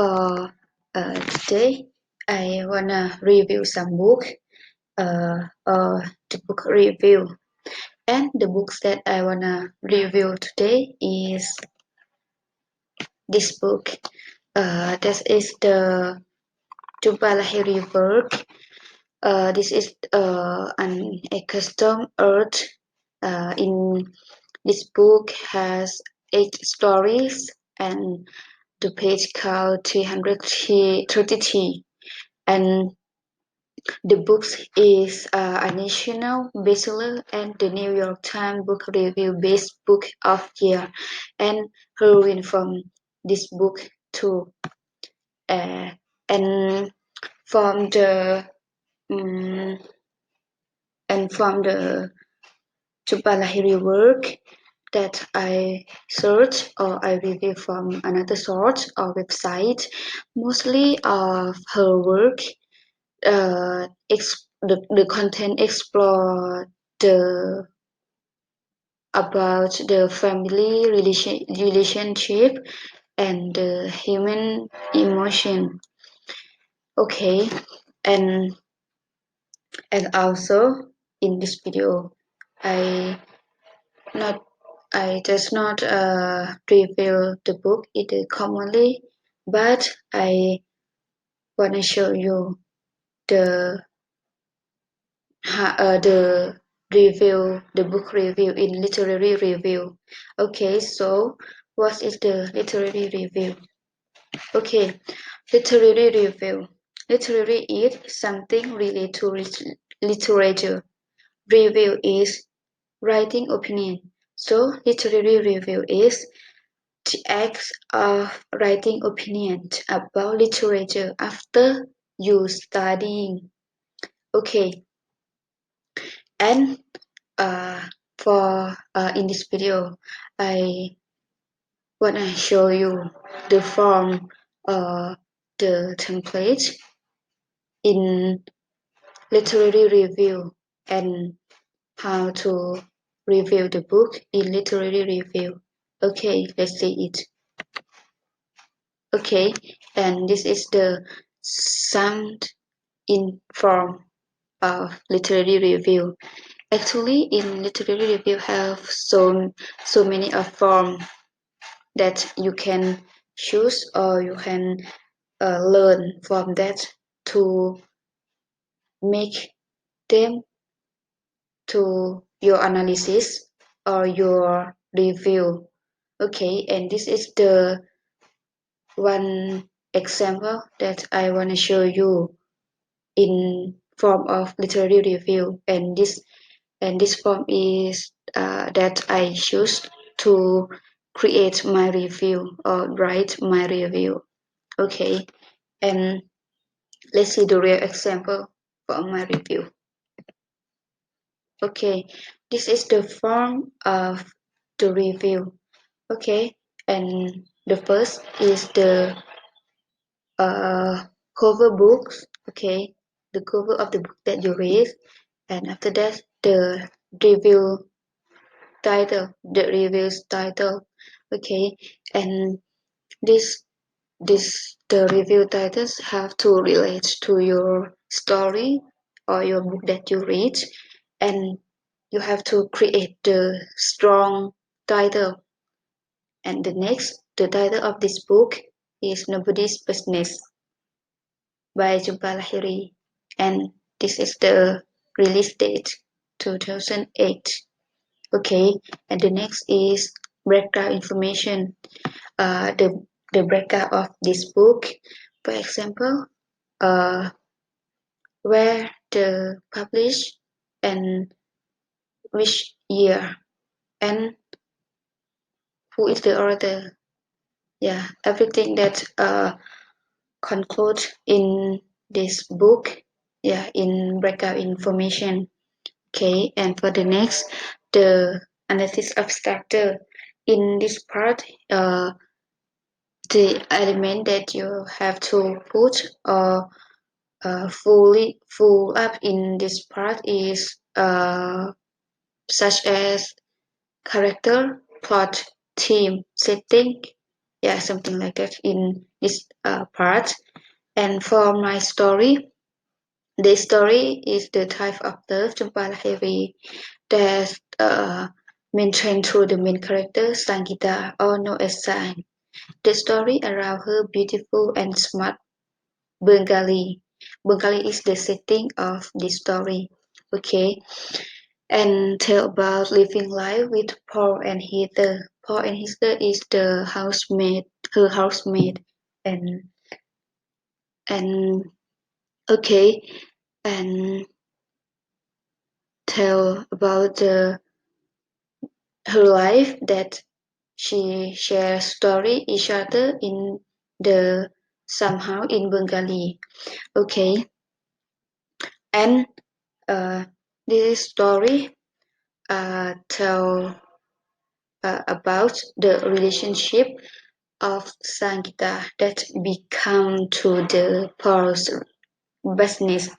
For today, I wanna review some book, or the book review. And the books that I wanna review today is this book. That is the Jhumpa Lahiri work. This is an accustomed earth. In this book has 8 stories and the page count 333, and the book is a national bestseller and the New York Times Book Review Best Book of Year, and heroine from this book too. And from the um, and from the Jhumpa Lahiri work that I search or I review from another source or website, mostly of her work, the content explore the about the family relationship and the human emotion. Okay, and also in this video, I not I just not review the book either commonly, but I wanna show you the the review, the book review in literary review. Okay, so what is the literary review? Okay, literary review. Literary is something related to literature. Review is writing opinion. So literary review is the act of writing opinions about literature after you studying. Okay, and for in this video, I wanna show you the form, the template in literary review and how to review the book in literary review. Okay, let's see it. Okay, and this is the sound in form of literary review. Actually, in literary review have so many of form that you can choose or you can learn from that to make them to your analysis or your review. Okay, and this is the one example that I want to show you in form of literary review, and this form is that I choose to create my review or write my review. Okay, and let's see the real example for my review. Okay, this is the form of the review. Okay, and the first is the cover books. Okay, the cover of the book that you read, and after that the review the review's title. Okay, and this the review titles have to relate to your story or your book that you read, and you have to create the strong title. And the title of this book is Nobody's Business by Jhumpa Lahiri, and this is the release date 2008. Okay, and the next is background information. The breakdown of this book, for example, where the published and which year and who is the author. Yeah, everything that conclude in this book. Yeah, in breakout information. Okay, and for the next, the analysis of structure. In this part, the element that you have to put or full up in this part is such as character, plot, theme, setting, Yeah, something like that in this part. And for my story, the story is the type of love, Jhumpa Lahiri, that maintained through the main character, Sangita, or known as Sang. The story around her beautiful and smart Bengali. Bengali is the setting of the story. Okay, and tell about living life with Paul and Heather. Paul and Heather is the housemaid, her housemaid, and and okay, and tell about her life that she shares story each other in the somehow in Bengali. Okay, and this story tell about the relationship of Sangita that become to the Paul's business.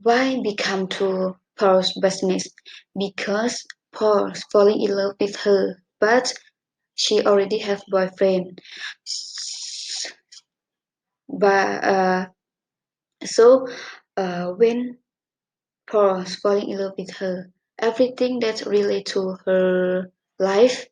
Why become to Paul's business? Because Paul's falling in love with her, but she already have boyfriend. But so when Paul's falling in love with her, everything that relate to her life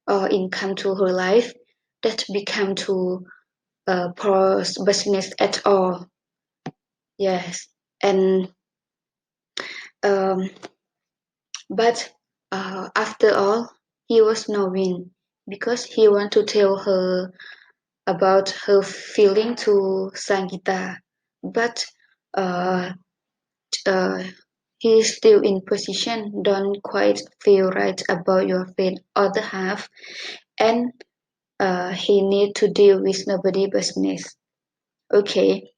or income to her life that become to Paul's business at all. Yes, and um, but after all, he was knowing because he want to tell her about her feeling to Sangita, but uh, uh, he is still in position, don't quite feel right about your friend other half, and he need to deal with nobody business. Okay,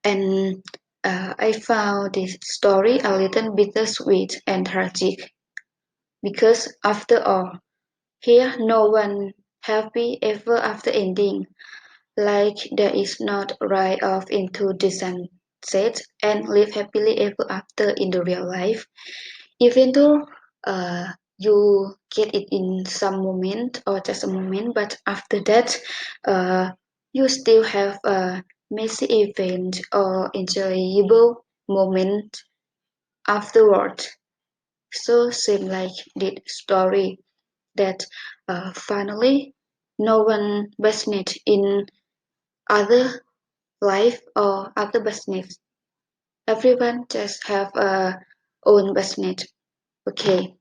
and I found this story a little bittersweet and tragic because after all, here no one happy ever after ending. Like there is not right off into the sunset and live happily ever after in the real life. Even though you get it in some moment or just a moment, but after that, uh, you still have a messy event or enjoyable moment afterward. So same like the story that finally no one business in other life or other business. Everyone just have a own business. Okay.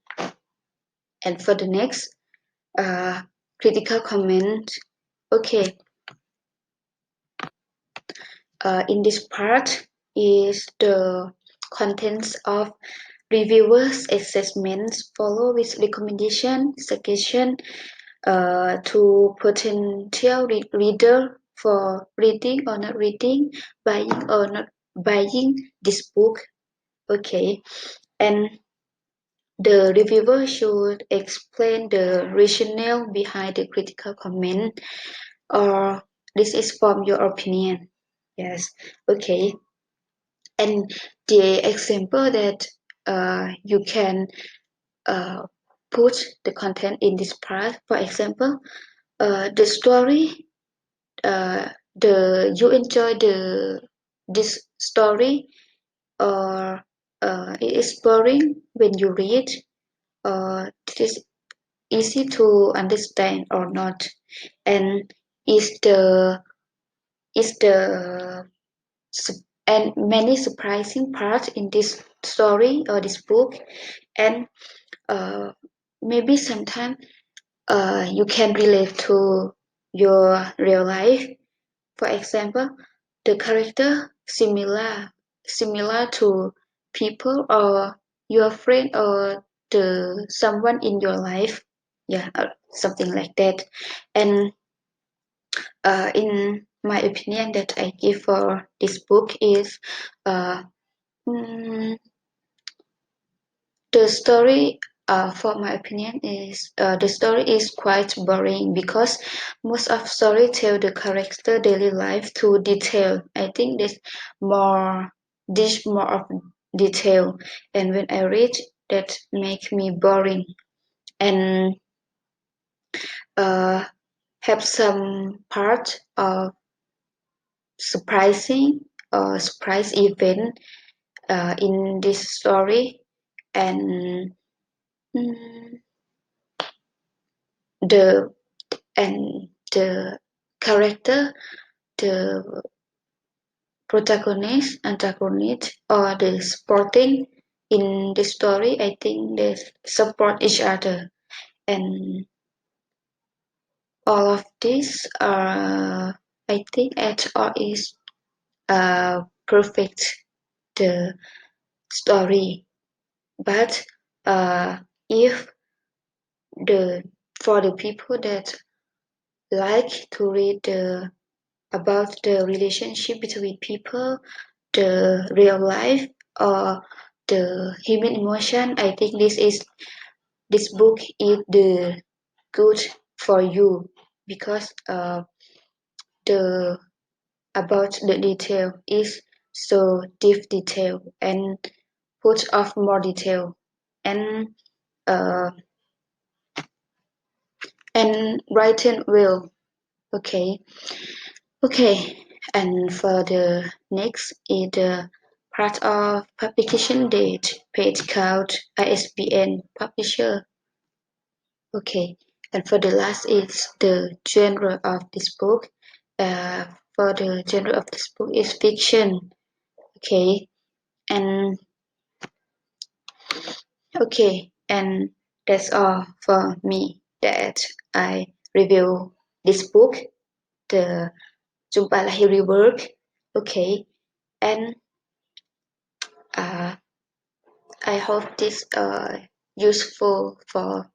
And for the next critical comment, okay, in this part is the contents of reviewers' assessments, follow with recommendation, suggestion to potential reader for reading or not reading, buying or not buying this book. Okay, and the reviewer should explain the rationale behind the critical comment, or this is from your opinion. Yes, okay. And the example that you can uh, put the content in this part, for example, the story, the you enjoy the this story, or it is boring when you read, or it is easy to understand or not, and is the and many surprising parts in this story or this book, and uh, maybe sometimes you can relate to your real life. For example, the character similar to people or your friend or the someone in your life, yeah, something like that. And in my opinion that I give for this book is uh, mm, the story, for my opinion, is the story is quite boring because most of story tell the character daily life to detail. I think this more of detail, and when I read that make me boring. And uh, have some part of surprising or surprise event in this story, and mm, the the character, the protagonist, antagonist, or the supporting in the story, I think they support each other, and all of this are, I think, at all is perfect the story. But if the for the people that like to read about the relationship between people, the real life, or the human emotion, I think this book is the good for you, because the about the detail is so deep detail and put of more detail, and uh, and written well. Okay, okay. And for the next is the part of publication date, page count, ISBN, publisher. Okay, and for the last is the genre of this book. Uh, for the genre of this book is fiction. Okay, and okay, and that's all for me that I review this book, the Jhumpa Lahiri work. Okay, and uh, I hope this useful for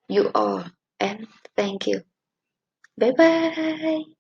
you all, and thank you. Bye bye.